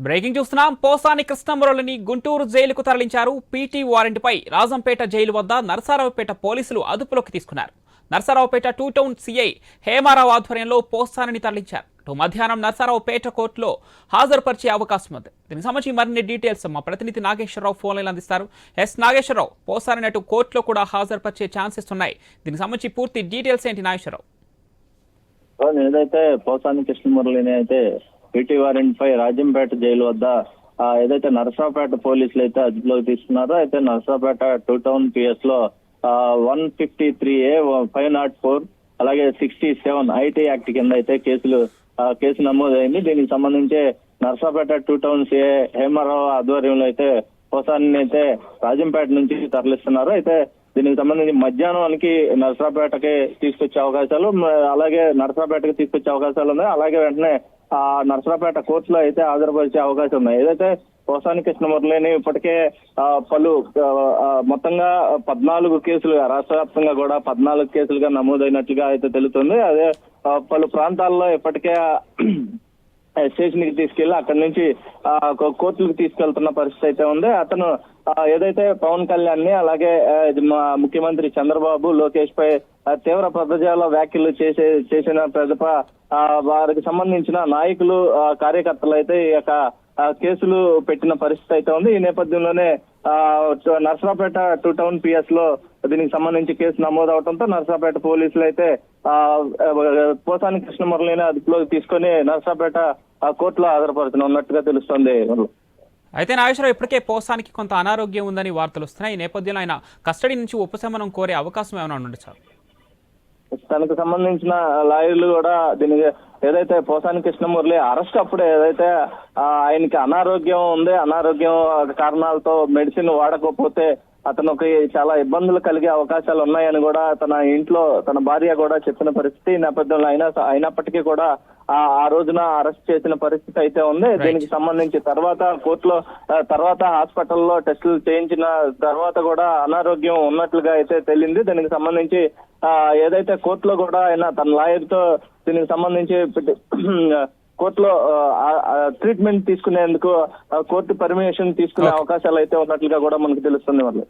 Breaking చూస్తున్నాం. పోసాని కృష్ణమురళిని గుంటూరు జైలుకు తరలించారు. పీటీ వారెంట్పై రాజంపేట జైలు వద్ద నరసరావుపేట పోలీసులు అదుపులోకి తీసుకున్నారు. నరసరావుపేట 2 టౌన్ సిఐ హేమారావు ఆధ్వర్యంలో పోసానిని తరలించారు. మధ్యాహ్నం నరసరావుపేట కోర్టులో హాజరుపరిచే అవకాశం ఉంది. దీనికి సంబంధించి మరిన్ని డీటెయిల్స్ మా ప్రతినిధి నాగేశ్వరరావు ఫోన్ లైన్ అందిస్తారు. నాగేశ్వరరావు, పోసాని అటు కోర్టులో కూడా హాజరుపరిచే ఛాన్సెస్ ఉన్నాయి. దీనికి సంబంధించి పూర్తి డీటెయిల్స్ ఏంటి నాగేశ్వరరావు? ఏదైతే పోసాని కృష్ణమురళిని అయితే పీటీ వారెంట్ పై రాజంపేట జైలు వద్ద ఏదైతే నరసరావుపేట పోలీసులు అయితే అదుపులోకి తీసుకున్నారో అయితే నరసరావుపేట 2 టౌన్ పిఎస్ లో 153A 504 అలాగే 67 ఐటీ యాక్ట్ కింద అయితే కేసు నమోదైంది. దీనికి సంబంధించి నరసరావుపేట 2 టౌన్ సిఐ హేమారావు ఆధ్వర్యంలో అయితే పోసాని అయితే రాజంపేట నుంచి తరలిస్తున్నారు. అయితే దీనికి సంబంధించి మధ్యాహ్నానికి నరసరావుపేటకి తీసుకొచ్చే అవకాశాలు, అలాగే నరసరావుపేటకి తీసుకొచ్చే అవకాశాలు ఉన్నాయి. అలాగే వెంటనే నరసరావుపేట కోర్టులో అయితే హాజరుపరిచే అవకాశం ఉన్నాయి. ఏదైతే పోసాని కృష్ణమురళిని ఇప్పటికే పలు మొత్తంగా 14 కేసులు రాష్ట్ర వ్యాప్తంగా కూడా 14 కేసులుగా నమోదైనట్లుగా అయితే తెలుస్తుంది. అదే పలు ప్రాంతాల్లో ఇప్పటికే స్టేషన్ కి తీసుకెళ్లి అక్కడి నుంచి కోర్టులకు తీసుకెళ్తున్న పరిస్థితి అయితే ఉంది. అతను ఏదైతే పవన్ కళ్యాణ్ ని అలాగే ముఖ్యమంత్రి చంద్రబాబు, లోకేష్ పై తీవ్ర పదజాల వ్యాఖ్యలు చేసిన ప్రజప వారికి సంబంధించిన నాయకులు, కార్యకర్తలు అయితే ఈ యొక్క కేసులు పెట్టిన పరిస్థితి అయితే ఉంది. ఈ నేపథ్యంలోనే నరసరావుపేట 2 టౌన్ పిఎస్ లో దీనికి సంబంధించి కేసు నమోదవడంతో నరసరావుపేట పోలీసులు అయితే పోసాని కృష్ణమురళిని అదుపులోకి తీసుకొని నరసరావుపేట కోర్టులో హాజరుపరుచున్నట్టుగా తెలుస్తోంది. అయితే నాగేశ్వరరావు, ఇప్పటికే పోసానికి కొంత అనారోగ్యం ఉందని వార్తలు వస్తున్నాయి. ఈ నేపథ్యంలో ఆయన కస్టడీ నుంచి ఉపశమనం కోరే అవకాశం ఏమైనా ఉండండి సార్? తనకు సంబంధించిన లాయర్లు కూడా దీనికి ఏదైతే పోసాని కృష్ణమురళి అరెస్ట్ అప్పుడు ఏదైతే ఆయనకి అనారోగ్యం ఉంది, అనారోగ్యం కారణాలతో మెడిసిన్ వాడకపోతే అతనికి చాలా ఇబ్బందులు కలిగే అవకాశాలు ఉన్నాయని కూడా తన ఇంట్లో తన భార్య కూడా చెప్పిన పరిస్థితి నేపథ్యంలో అయినప్పటికీ కూడా ఆ రోజున అరెస్ట్ చేసిన పరిస్థితి అయితే ఉంది. దీనికి సంబంధించి తర్వాత హాస్పిటల్లో టెస్టులు చేయించిన తర్వాత కూడా అనారోగ్యం ఉన్నట్లుగా అయితే తెలియంది. దీనికి సంబంధించి ఏదైతే కోర్టులో కూడా ఆయన తన లాయర్ తో దీనికి సంబంధించి కోర్టులో ట్రీట్మెంట్ తీసుకునేందుకు కోర్టు పర్మిషన్ తీసుకునే అవకాశాలు అయితే ఉన్నట్లుగా కూడా మనకు తెలుస్తుంది. వాళ్ళు